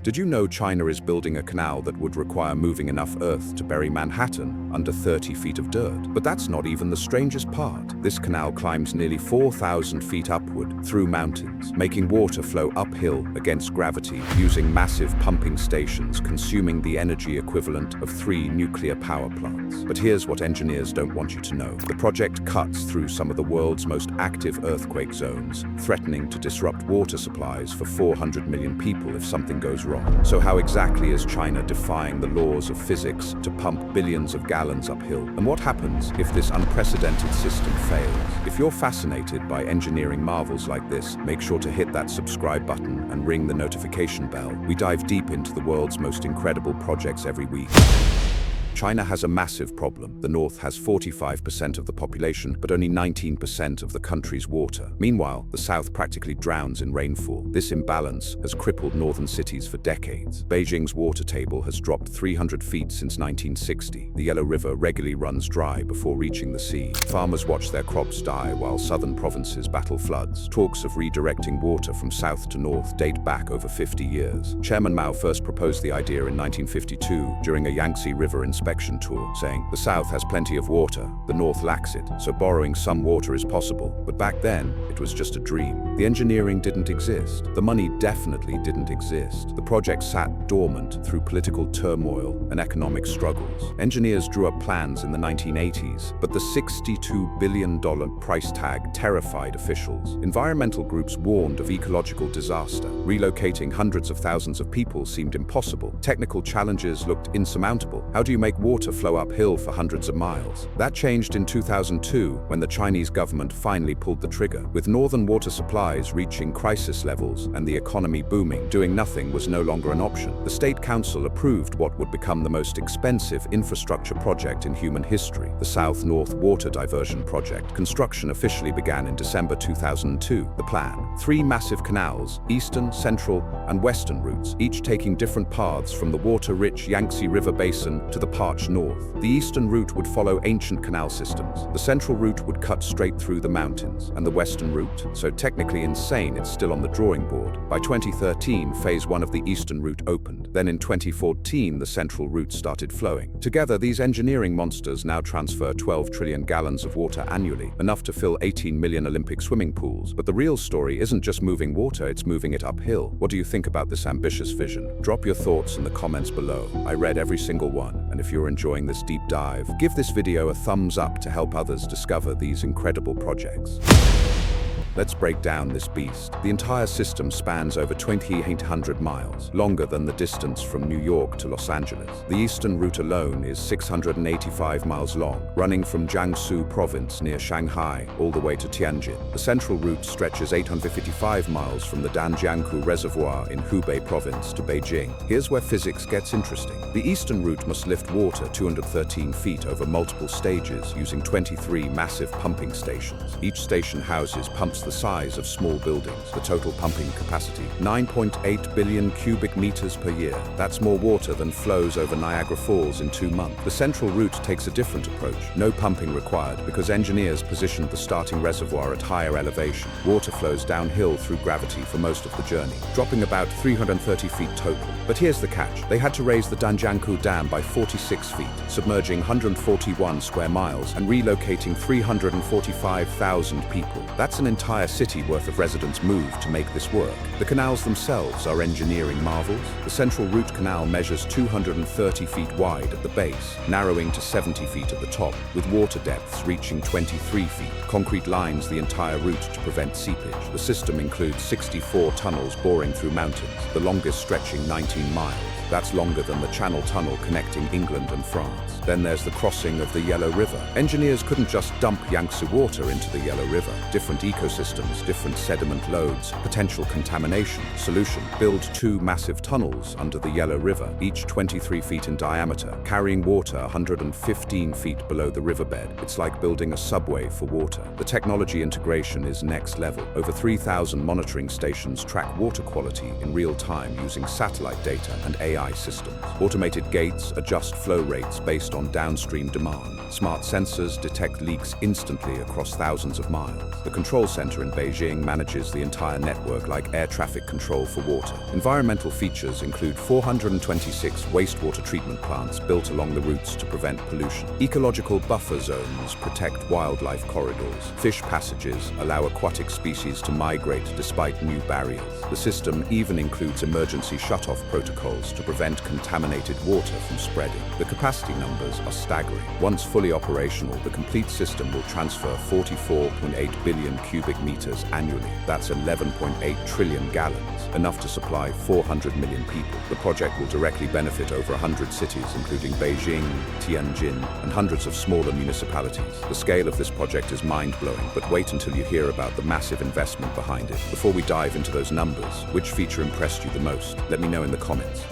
Did you know China is building a canal that would require moving enough earth to bury Manhattan under 30 feet of dirt? But that's not even the strangest part. This canal climbs nearly 4,000 feet upward through mountains, making water flow uphill against gravity using massive pumping stations consuming the energy equivalent of 3 nuclear power plants. But here's what engineers don't want you to know. The project cuts through some of the world's most active earthquake zones, threatening to disrupt water supplies for 400 million people if something goes wrong. So how exactly is China defying the laws of physics to pump billions of gallons uphill? And what happens if this unprecedented system fails? If you're fascinated by engineering marvels like this, make sure to hit that subscribe button and ring the notification bell. We dive deep into the world's most incredible projects every week. China has a massive problem. The north has 45% of the population, but only 19% of the country's water. Meanwhile, the south practically drowns in rainfall. This imbalance has crippled northern cities for decades. Beijing's water table has dropped 300 feet since 1960. The Yellow River regularly runs dry before reaching the sea. Farmers watch their crops die while southern provinces battle floods. Talks of redirecting water from south to north date back over 50 years. Chairman Mao first proposed the idea in 1952 during a Yangtze River inspection tour, saying, "The south has plenty of water, the north lacks it, so borrowing some water is possible." But back then, it was just a dream. The engineering didn't exist. The money definitely didn't exist. The project sat dormant through political turmoil and economic struggles. Engineers drew up plans in the 1980s, but the $62 billion price tag terrified officials. Environmental groups warned of ecological disaster. Relocating hundreds of thousands of people seemed impossible. Technical challenges looked insurmountable. How do you make water flow uphill for hundreds of miles? That changed in 2002 when the Chinese government finally pulled the trigger. With northern water supplies reaching crisis levels and the economy booming, doing nothing was no longer an option. The State Council approved what would become the most expensive infrastructure project in human history, the South-North Water Diversion Project. Construction officially began in December 2002. The plan: 3 massive canals, eastern, central, and western routes, each taking different paths from the water-rich Yangtze River basin to the parched north. The eastern route would follow ancient canal systems. The central route would cut straight through the mountains. And the western route? So technically insane, it's still on the drawing board. By 2013, phase 1 of the eastern route opened. Then in 2014, the central route started flowing. Together, these engineering monsters now transfer 12 trillion gallons of water annually, enough to fill 18 million Olympic swimming pools. But the real story isn't just moving water, it's moving it uphill. What do you think about this ambitious vision? Drop your thoughts in the comments below. I read every single one, and if you're enjoying this deep dive, give this video a thumbs up to help others discover these incredible projects. Let's break down this beast. The entire system spans over 2,800 miles, longer than the distance from New York to Los Angeles. The eastern route alone is 685 miles long, running from Jiangsu province near Shanghai all the way to Tianjin. The central route stretches 855 miles from the Danjiangkou Reservoir in Hubei province to Beijing. Here's where physics gets interesting. The eastern route must lift water 213 feet over multiple stages using 23 massive pumping stations. Each station houses pumps the size of small buildings. The total pumping capacity, 9.8 billion cubic meters per year. That's more water than flows over Niagara Falls in 2 months. The central route takes a different approach. No pumping required because engineers positioned the starting reservoir at higher elevation. Water flows downhill through gravity for most of the journey, dropping about 330 feet total. But here's the catch. They had to raise the Danjiangkou Dam by 46 feet, submerging 141 square miles and relocating 345,000 people. That's an entire city worth of residents moved to make this work. The canals themselves are engineering marvels. The Central Route Canal measures 230 feet wide at the base, narrowing to 70 feet at the top, with water depths reaching 23 feet. Concrete lines the entire route to prevent seepage. The system includes 64 tunnels boring through mountains, the longest stretching 19 miles. That's longer than the Channel Tunnel connecting England and France. Then there's the crossing of the Yellow River. Engineers couldn't just dump Yangtze water into the Yellow River. Different ecosystems, different sediment loads, potential contamination. Solution: build 2 massive tunnels under the Yellow River, each 23 feet in diameter, carrying water 115 feet below the riverbed. It's like building a subway for water. The technology integration is next level. Over 3,000 monitoring stations track water quality in real time using satellite data and AI AI systems. Automated gates adjust flow rates based on downstream demand. Smart sensors detect leaks instantly across thousands of miles. The control center in Beijing manages the entire network like air traffic control for water. Environmental features include 426 wastewater treatment plants built along the routes to prevent pollution. Ecological buffer zones protect wildlife corridors. Fish passages allow aquatic species to migrate despite new barriers. The system even includes emergency shutoff protocols to prevent contaminated water from spreading. The capacity numbers are staggering. Once fully operational, the complete system will transfer 44.8 billion cubic meters annually. That's 11.8 trillion gallons, enough to supply 400 million people. The project will directly benefit over 100 cities, including Beijing, Tianjin, and hundreds of smaller municipalities. The scale of this project is mind-blowing, but wait until you hear about the massive investment behind it. Before we dive into those numbers, which feature impressed you the most? Let me know in the comments.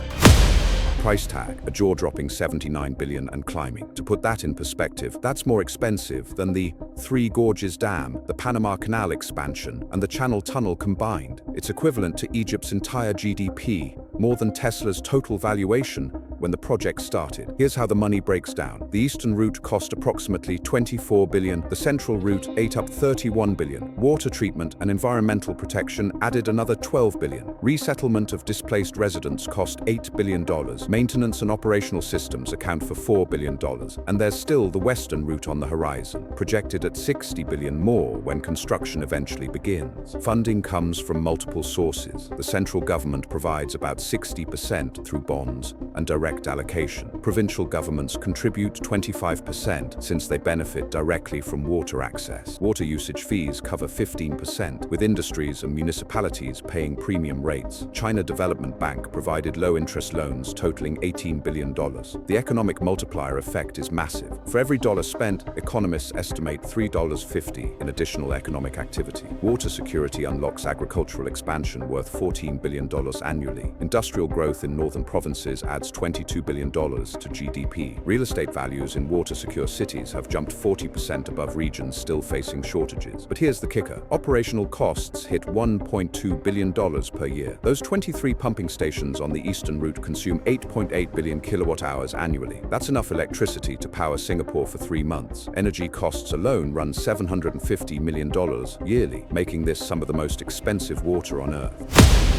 Price tag, a jaw-dropping 79 billion and climbing. To put that in perspective, that's more expensive than the Three Gorges Dam, the Panama Canal expansion, and the Channel Tunnel combined. It's equivalent to Egypt's entire GDP, more than Tesla's total valuation when the project started. Here's how the money breaks down. The eastern route cost approximately 24 billion. The central route ate up 31 billion. Water treatment and environmental protection added another 12 billion. Resettlement of displaced residents cost $8 billion. Maintenance and operational systems account for $4 billion. And there's still the western route on the horizon, projected at 60 billion more when construction eventually begins. Funding comes from multiple sources. The central government provides about 60% through bonds and direct allocation. Provincial governments contribute 25% since they benefit directly from water access. Water usage fees cover 15%, with industries and municipalities paying premium rates. China Development Bank provided low-interest loans totaling $18 billion. The economic multiplier effect is massive. For every dollar spent, economists estimate $3.50 in additional economic activity. Water security unlocks agricultural expansion worth $14 billion annually. Industrial growth in northern provinces adds $22 billion to GDP. Real estate values in water-secure cities have jumped 40% above regions still facing shortages. But here's the kicker. Operational costs hit $1.2 billion per year. Those 23 pumping stations on the eastern route consume 8.8 billion kilowatt-hours annually. That's enough electricity to power Singapore for 3 months. Energy costs alone run $750 million yearly, making this some of the most expensive water on Earth.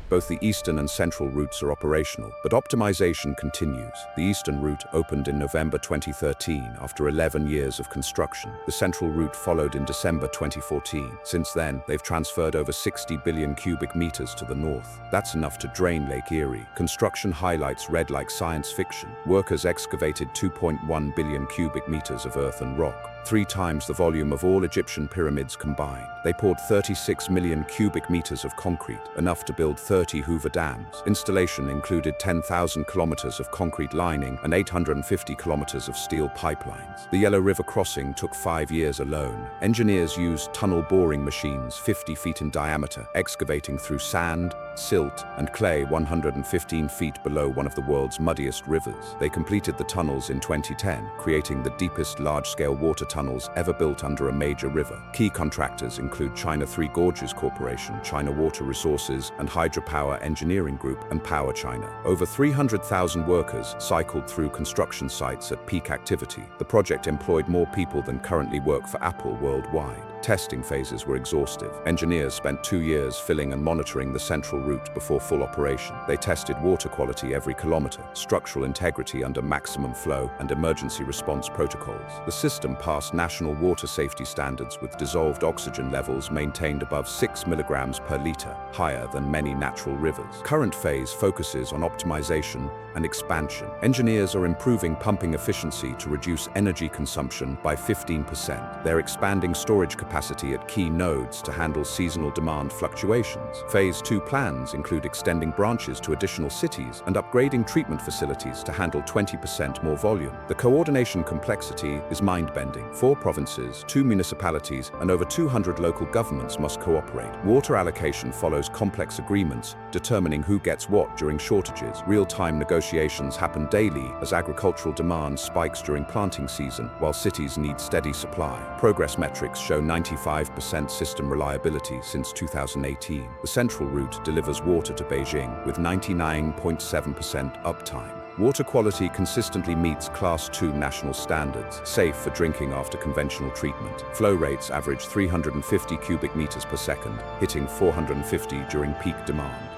Both the eastern and central routes are operational, but optimization continues. The eastern route opened in November 2013 after 11 years of construction. The central route followed in December 2014. Since then, they've transferred over 60 billion cubic meters to the north. That's enough to drain Lake Erie. Construction highlights read like science fiction. Workers excavated 2.1 billion cubic meters of earth and rock, 3 times the volume of all Egyptian pyramids combined. They poured 36 million cubic meters of concrete, enough to build 30 Hoover dams. Installation included 10,000 kilometers of concrete lining and 850 kilometers of steel pipelines. The Yellow River crossing took 5 years alone. Engineers used tunnel boring machines 50 feet in diameter, excavating through sand, silt, and clay 115 feet below one of the world's muddiest rivers. They completed the tunnels in 2010, creating the deepest large-scale water tunnels ever built under a major river. Key contractors include China Three Gorges Corporation, China Water Resources and Hydropower Engineering Group, and Power China. Over 300,000 workers cycled through construction sites at peak activity. The project employed more people than currently work for Apple worldwide. Testing phases were exhaustive. Engineers spent 2 years filling and monitoring the central route before full operation. They tested water quality every kilometer, structural integrity under maximum flow, and emergency response protocols. The system passed national water safety standards with dissolved oxygen levels maintained above 6 milligrams per liter, higher than many natural rivers. Current phase focuses on optimization and expansion. Engineers are improving pumping efficiency to reduce energy consumption by 15%. They're expanding storage capacity at key nodes to handle seasonal demand fluctuations. Phase 2 plans include extending branches to additional cities and upgrading treatment facilities to handle 20% more volume. The coordination complexity is mind-bending. 4 provinces, 2 municipalities, and over 200 local governments must cooperate. Water allocation follows complex agreements determining who gets what during shortages. Real-time negotiations negotiations happen daily as agricultural demand spikes during planting season, while cities need steady supply. Progress metrics show 95% system reliability since 2018. The central route delivers water to Beijing with 99.7% uptime. Water quality consistently meets Class 2 national standards, safe for drinking after conventional treatment. Flow rates average 350 cubic meters per second, hitting 450 during peak demand.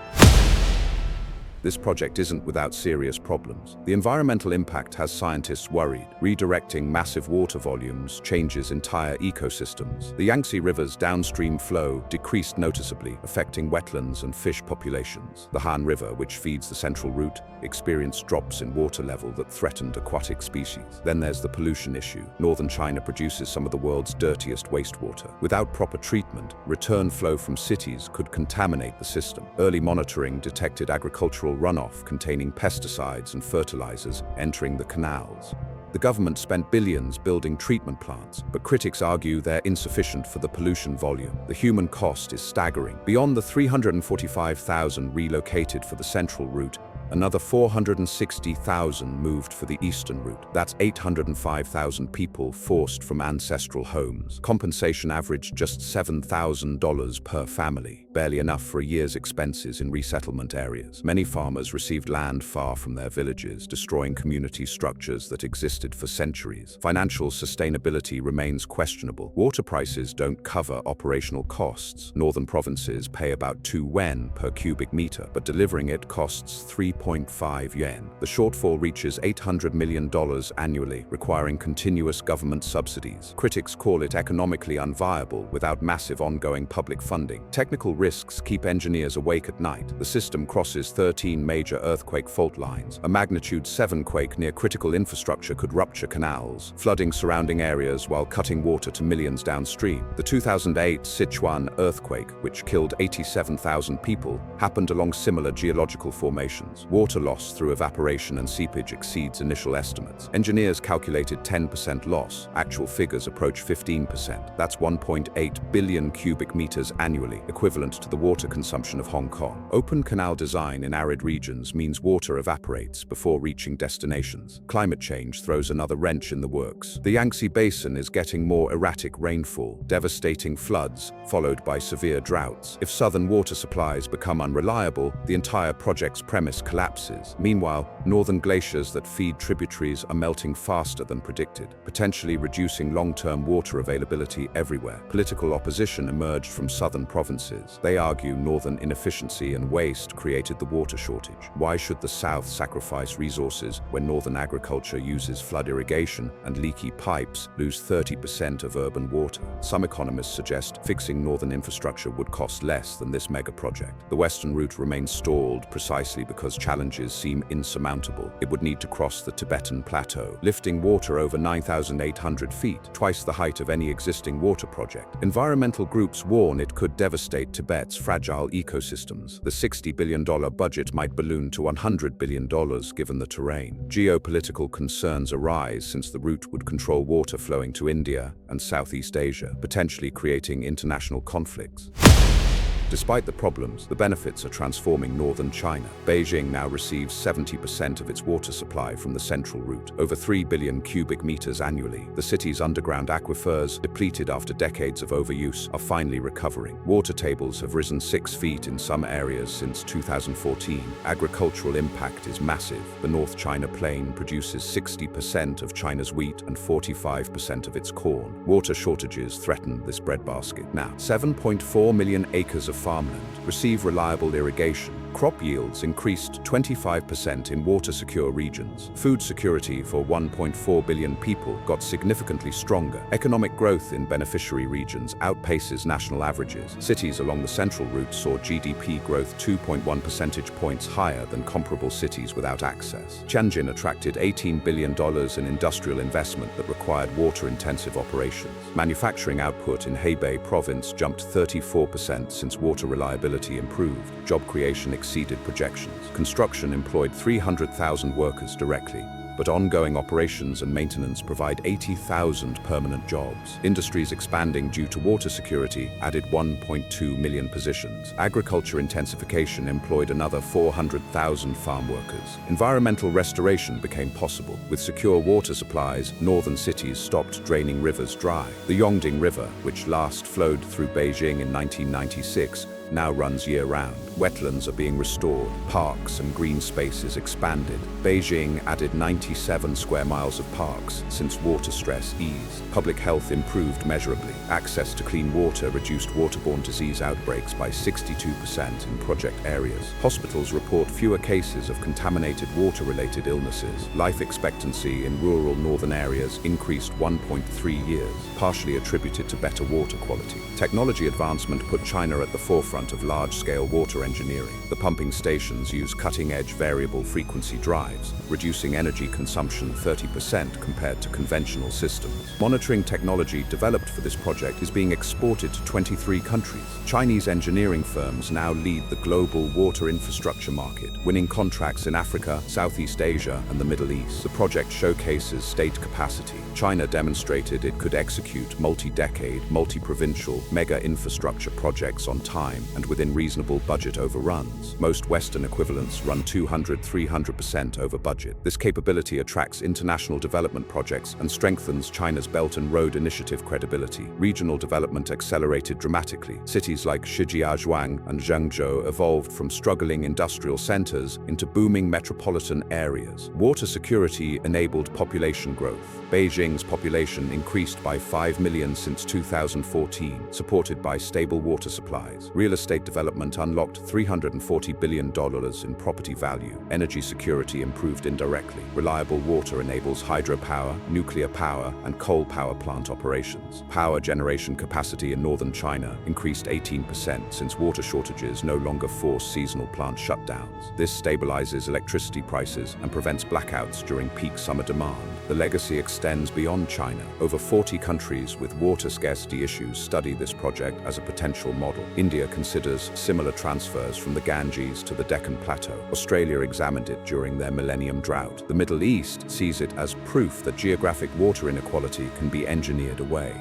This project isn't without serious problems. The environmental impact has scientists worried. Redirecting massive water volumes changes entire ecosystems. The Yangtze River's downstream flow decreased noticeably, affecting wetlands and fish populations. The Han River, which feeds the central route, experienced drops in water level that threatened aquatic species. Then there's the pollution issue. Northern China produces some of the world's dirtiest wastewater. Without proper treatment, return flow from cities could contaminate the system. Early monitoring detected agricultural runoff containing pesticides and fertilizers entering the canals. The government spent billions building treatment plants, but critics argue they're insufficient for the pollution volume. The human cost is staggering. Beyond the 345,000 relocated for the central route, another 460,000 moved for the eastern route. That's 805,000 people forced from ancestral homes. Compensation averaged just $7,000 per family, barely enough for a year's expenses in resettlement areas. Many farmers received land far from their villages, destroying community structures that existed for centuries. Financial sustainability remains questionable. Water prices don't cover operational costs. Northern provinces pay about 2 yuan per cubic meter, but delivering it costs 3.5 yuan. The shortfall reaches $800 million annually, requiring continuous government subsidies. Critics call it economically unviable without massive ongoing public funding. Technical risks keep engineers awake at night. The system crosses 13 major earthquake fault lines. A magnitude 7 quake near critical infrastructure could rupture canals, flooding surrounding areas while cutting water to millions downstream. The 2008 Sichuan earthquake, which killed 87,000 people, happened along similar geological formations. Water loss through evaporation and seepage exceeds initial estimates. Engineers calculated 10% loss. Actual figures approach 15%. That's 1.8 billion cubic meters annually, equivalent to the water consumption of Hong Kong. Open canal design in arid regions means water evaporates before reaching destinations. Climate change throws another wrench in the works. The Yangtze Basin is getting more erratic rainfall, devastating floods, followed by severe droughts. If southern water supplies become unreliable, the entire project's premise collapses. Meanwhile, northern glaciers that feed tributaries are melting faster than predicted, potentially reducing long-term water availability everywhere. Political opposition emerged from southern provinces. They argue northern inefficiency and waste created the water shortage. Why should the south sacrifice resources when northern agriculture uses flood irrigation and leaky pipes lose 30% of urban water? Some economists suggest fixing northern infrastructure would cost less than this mega project. The western route remains stalled precisely because challenges seem insurmountable. It would need to cross the Tibetan Plateau, lifting water over 9,800 feet, twice the height of any existing water project. Environmental groups warn it could devastate Tibet's fragile ecosystems. The $60 billion budget might balloon to $100 billion given the terrain. Geopolitical concerns arise since the route would control water flowing to India and Southeast Asia, potentially creating international conflicts. Despite the problems, the benefits are transforming northern China. Beijing now receives 70% of its water supply from the central route, over 3 billion cubic meters annually. The city's underground aquifers, depleted after decades of overuse, are finally recovering. Water tables have risen 6 feet in some areas since 2014. Agricultural impact is massive. The North China Plain produces 60% of China's wheat and 45% of its corn. Water shortages threaten this breadbasket. Now, 7.4 million acres of farmland receive reliable irrigation. Crop yields increased 25% in water-secure regions. Food security for 1.4 billion people got significantly stronger. Economic growth in beneficiary regions outpaces national averages. Cities along the central route saw GDP growth 2.1 percentage points higher than comparable cities without access. Tianjin attracted $18 billion in industrial investment that required water-intensive operations. Manufacturing output in Hebei province jumped 34% since water reliability improved. Job creation exceeded projections. Construction employed 300,000 workers directly. but ongoing operations and maintenance provide 80,000 permanent jobs. Industries expanding due to water security added 1.2 million positions. Agriculture intensification employed another 400,000 farm workers. Environmental restoration became possible. With secure water supplies, northern cities stopped draining rivers dry. The Yongding River, which last flowed through Beijing in 1996, now runs year-round. Wetlands are being restored, parks and green spaces expanded. Beijing added 97 square miles of parks since water stress eased. Public health improved measurably. Access to clean water reduced waterborne disease outbreaks by 62% in project areas. Hospitals report fewer cases of contaminated water-related illnesses. Life expectancy in rural northern areas increased 1.3 years, partially attributed to better water quality. Technology advancement put China at the forefront of large-scale water engineering. The pumping stations use cutting-edge variable frequency drives, reducing energy consumption 30% compared to conventional systems. Monitoring technology developed for this project is being exported to 23 countries. Chinese engineering firms now lead the global water infrastructure market, winning contracts in Africa, Southeast Asia, and the Middle East. The project showcases state capacity. China demonstrated it could execute multi-decade, multi-provincial, mega-infrastructure projects on time and within reasonable budget overruns. Most Western equivalents run 200–300% over budget. This capability attracts international development projects and strengthens China's Belt and Road Initiative credibility. Regional development accelerated dramatically. Cities like Shijiazhuang and Zhengzhou evolved from struggling industrial centers into booming metropolitan areas. Water security enabled population growth. Beijing's population increased by 5 million since 2014, supported by stable water supplies. Real estate development unlocked $340 billion in property value. Energy security improved indirectly. Reliable water enables hydropower, nuclear power, and coal power plant operations. Power generation capacity in northern China increased 18% since water shortages no longer force seasonal plant shutdowns. This stabilizes electricity prices and prevents blackouts during peak summer demand. The legacy extends beyond China. Over 40 countries with water scarcity issues study this project as a potential model. India considers similar transfers from the Ganges to the Deccan Plateau. Australia examined it during their Millennium Drought. The Middle East sees it as proof that geographic water inequality can be engineered away.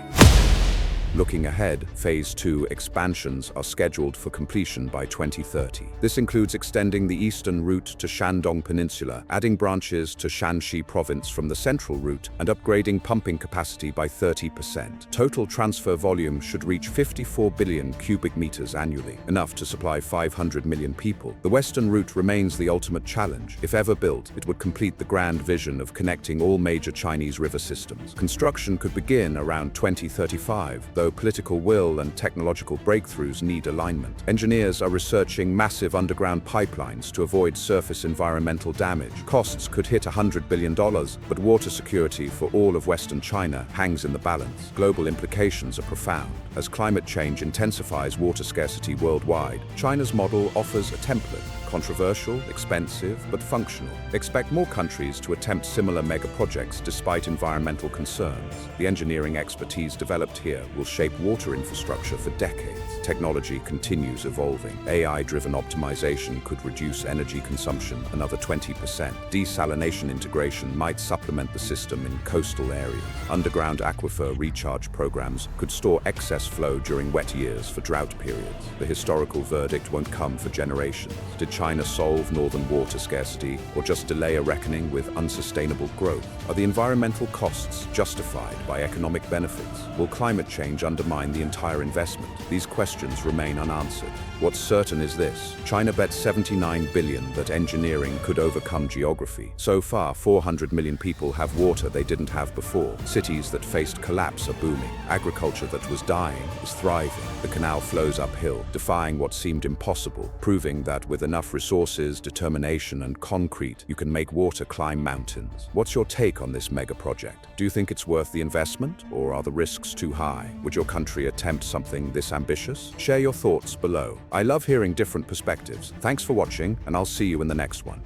Looking ahead, Phase 2 expansions are scheduled for completion by 2030. This includes extending the eastern route to Shandong Peninsula, adding branches to Shanxi province from the central route, and upgrading pumping capacity by 30%. Total transfer volume should reach 54 billion cubic meters annually, enough to supply 500 million people. The western route remains the ultimate challenge. If ever built, it would complete the grand vision of connecting all major Chinese river systems. Construction could begin around 2035, though political will and technological breakthroughs need alignment. Engineers are researching massive underground pipelines to avoid surface environmental damage. Costs could hit $100 billion, but water security for all of Western China hangs in the balance. Global implications are profound. As climate change intensifies water scarcity worldwide, China's model offers a template. Controversial, expensive, but functional. Expect more countries to attempt similar mega-projects despite environmental concerns. The engineering expertise developed here will shape water infrastructure for decades. Technology continues evolving. AI-driven optimization could reduce energy consumption another 20%. Desalination integration might supplement the system in coastal areas. Underground aquifer recharge programs could store excess flow during wet years for drought periods. The historical verdict won't come for generations. Did China solve northern water scarcity or just delay a reckoning with unsustainable growth? Are the environmental costs justified by economic benefits? Will climate change undermine the entire investment? These questions remain unanswered. What's certain is this: China bet 79 billion that engineering could overcome geography. So far, 400 million people have water they didn't have before. Cities that faced collapse are booming. Agriculture that was dying is thriving. The canal flows uphill, defying what seemed impossible, proving that with enough resources, determination, and concrete, you can make water climb mountains. What's your take on this mega project? Do you think it's worth the investment, or are the risks too high? Would your country attempt something this ambitious? Share your thoughts below. I love hearing different perspectives. Thanks for watching, and I'll see you in the next one.